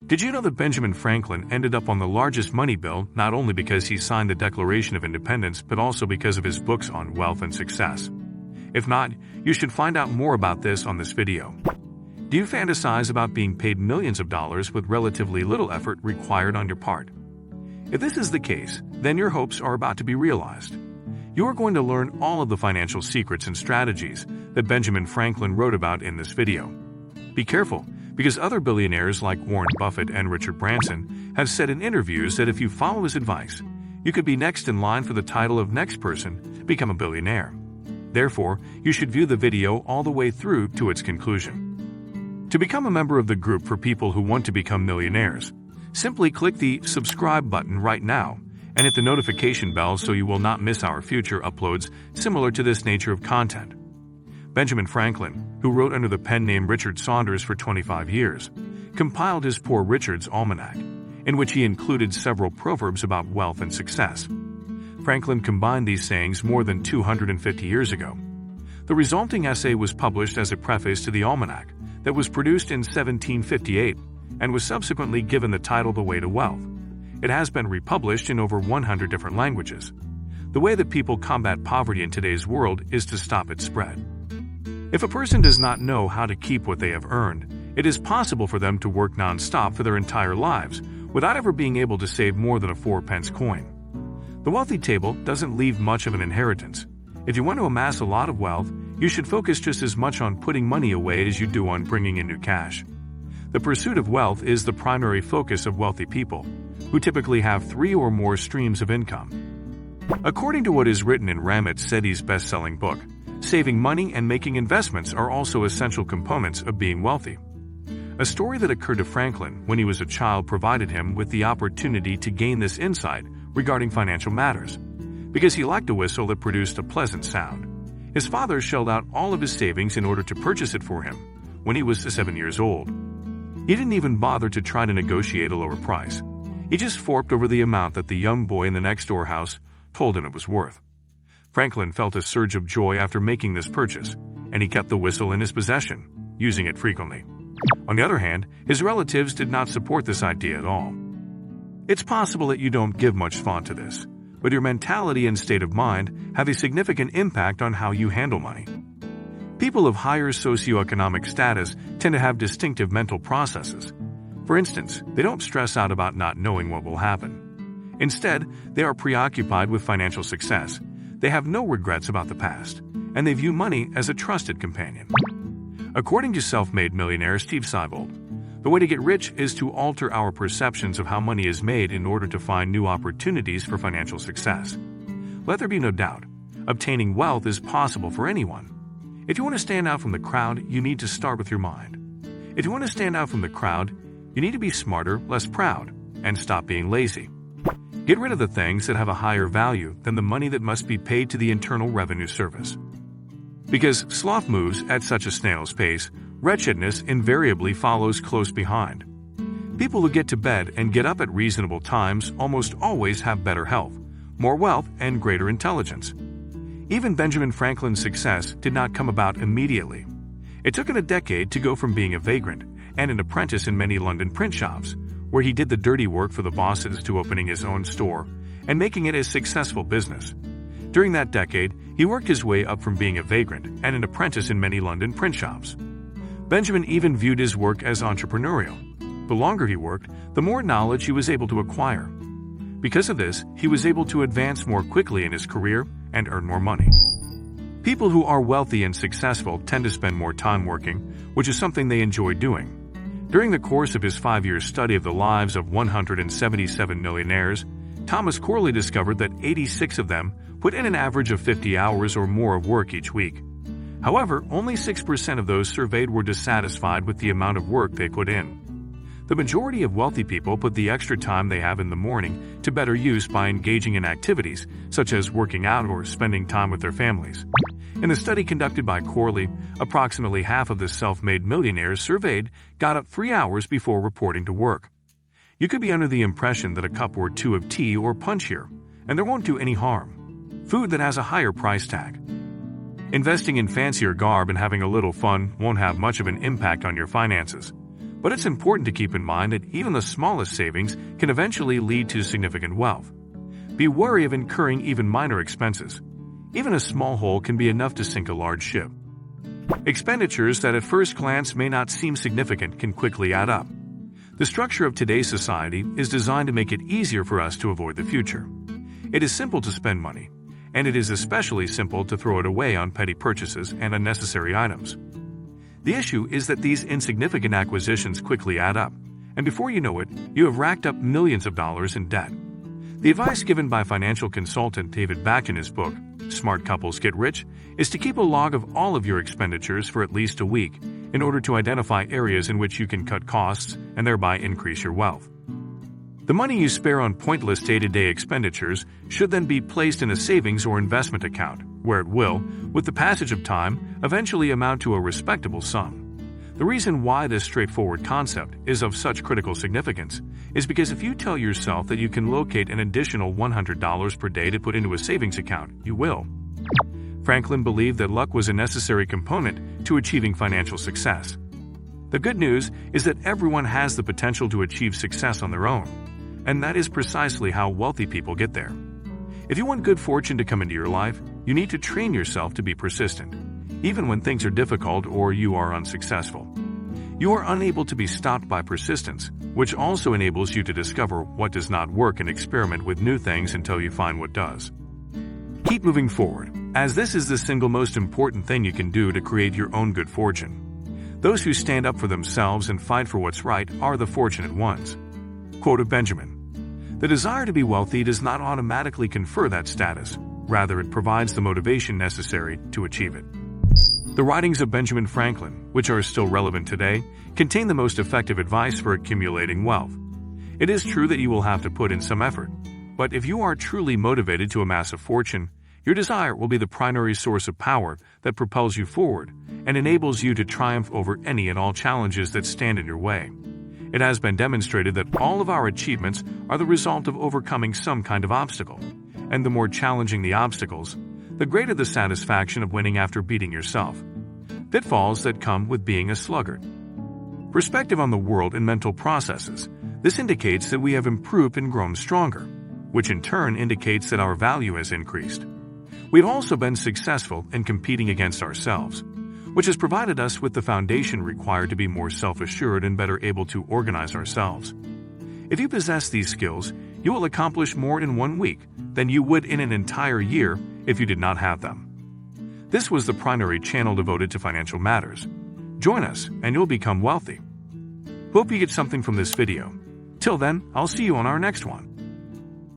Did you know that Benjamin Franklin ended up on the largest money bill not only because he signed the Declaration of Independence but also because of his books on wealth and success? If not, you should find out more about this on this video. Do you fantasize about being paid millions of dollars with relatively little effort required on your part? If this is the case, then your hopes are about to be realized. You are going to learn all of the financial secrets and strategies that Benjamin Franklin wrote about in this video. Be careful, because other billionaires like Warren Buffett and Richard Branson have said in interviews that if you follow his advice, you could be next in line for the title of next person to become a billionaire. Therefore, you should view the video all the way through to its conclusion. To become a member of the group for people who want to become millionaires, simply click the subscribe button right now and hit the notification bell so you will not miss our future uploads similar to this nature of content. Benjamin Franklin, who wrote under the pen name Richard Saunders for 25 years, compiled his Poor Richard's Almanac, in which he included several proverbs about wealth and success. Franklin combined these sayings more than 250 years ago. The resulting essay was published as a preface to the Almanac that was produced in 1758 and was subsequently given the title The Way to Wealth. It has been republished in over 100 different languages. The way that people combat poverty in today's world is to stop its spread. If a person does not know how to keep what they have earned, it is possible for them to work non-stop for their entire lives without ever being able to save more than a 4-pence coin. The wealthy table doesn't leave much of an inheritance. If you want to amass a lot of wealth, you should focus just as much on putting money away as you do on bringing in new cash. The pursuit of wealth is the primary focus of wealthy people, who typically have 3 or more streams of income. According to what is written in Ramit Sethi's best-selling book, saving money and making investments are also essential components of being wealthy. A story that occurred to Franklin when he was a child provided him with the opportunity to gain this insight regarding financial matters. Because he liked a whistle that produced a pleasant sound, his father shelled out all of his savings in order to purchase it for him when he was 7 years old. He didn't even bother to try to negotiate a lower price. He just forked over the amount that the young boy in the next-door house told him it was worth. Franklin felt a surge of joy after making this purchase, and he kept the whistle in his possession, using it frequently. On the other hand, his relatives did not support this idea at all. It's possible that you don't give much thought to this, but your mentality and state of mind have a significant impact on how you handle money. People of higher socioeconomic status tend to have distinctive mental processes. For instance, they don't stress out about not knowing what will happen. Instead, they are preoccupied with financial success. They have no regrets about the past, and they view money as a trusted companion. According to self-made millionaire Steve Cybold, the way to get rich is to alter our perceptions of how money is made in order to find new opportunities for financial success. Let there be no doubt, obtaining wealth is possible for anyone. If you want to stand out from the crowd, you need to start with your mind. If you want to stand out from the crowd, you need to be smarter, less proud, and stop being lazy. Get rid of the things that have a higher value than the money that must be paid to the Internal Revenue Service. Because sloth moves at such a snail's pace, wretchedness invariably follows close behind. People who get to bed and get up at reasonable times almost always have better health, more wealth, and greater intelligence. Even Benjamin Franklin's success did not come about immediately. It took him a decade to go from being a vagrant and an apprentice in many London print shops, where he did the dirty work for the bosses, to opening his own store and making it a successful business. During that decade, he worked his way up from being a vagrant and an apprentice in many London print shops. Benjamin even viewed his work as entrepreneurial. The longer he worked, the more knowledge he was able to acquire. Because of this, he was able to advance more quickly in his career and earn more money. People who are wealthy and successful tend to spend more time working, which is something they enjoy doing. During the course of his 5-year study of the lives of 177 millionaires, Thomas Corley discovered that 86 of them put in an average of 50 hours or more of work each week. However, only 6% of those surveyed were dissatisfied with the amount of work they put in. The majority of wealthy people put the extra time they have in the morning to better use by engaging in activities such as working out or spending time with their families. In a study conducted by Corley, approximately half of the self-made millionaires surveyed got up 3 hours before reporting to work. You could be under the impression that a cup or two of tea or punch here, and there won't do any harm. Food that has a higher price tag. Investing in fancier garb and having a little fun won't have much of an impact on your finances. But it's important to keep in mind that even the smallest savings can eventually lead to significant wealth. Be wary of incurring even minor expenses. Even a small hole can be enough to sink a large ship. Expenditures that at first glance may not seem significant can quickly add up. The structure of today's society is designed to make it easier for us to avoid the future. It is simple to spend money, and it is especially simple to throw it away on petty purchases and unnecessary items. The issue is that these insignificant acquisitions quickly add up, and before you know it, you have racked up millions of dollars in debt. The advice given by financial consultant David Back in his book, Smart Couples Get Rich, is to keep a log of all of your expenditures for at least a week in order to identify areas in which you can cut costs and thereby increase your wealth. The money you spare on pointless day-to-day expenditures should then be placed in a savings or investment account, where it will, with the passage of time, eventually amount to a respectable sum. The reason why this straightforward concept is of such critical significance is because if you tell yourself that you can locate an additional $100 per day to put into a savings account, you will. Franklin believed that luck was a necessary component to achieving financial success. The good news is that everyone has the potential to achieve success on their own, and that is precisely how wealthy people get there. If you want good fortune to come into your life, you need to train yourself to be persistent, even when things are difficult or you are unsuccessful. You are unable to be stopped by persistence, which also enables you to discover what does not work and experiment with new things until you find what does. Keep moving forward, as this is the single most important thing you can do to create your own good fortune. Those who stand up for themselves and fight for what's right are the fortunate ones. Quote of Benjamin: "The desire to be wealthy does not automatically confer that status. Rather, it provides the motivation necessary to achieve it." The writings of Benjamin Franklin, which are still relevant today, contain the most effective advice for accumulating wealth. It is true that you will have to put in some effort, but if you are truly motivated to amass a fortune, your desire will be the primary source of power that propels you forward and enables you to triumph over any and all challenges that stand in your way. It has been demonstrated that all of our achievements are the result of overcoming some kind of obstacle, and the more challenging the obstacles, the greater the satisfaction of winning after beating yourself. Pitfalls that come with being a sluggard. Perspective on the world and mental processes. This indicates that we have improved and grown stronger, which in turn indicates that our value has increased. We've also been successful in competing against ourselves, which has provided us with the foundation required to be more self-assured and better able to organize ourselves. If you possess these skills, you will accomplish more in 1 week than you would in an entire year if you did not have them. This was the primary channel devoted to financial matters. Join us and you'll become wealthy. Hope you get something from this video. Till then, I'll see you on our next one.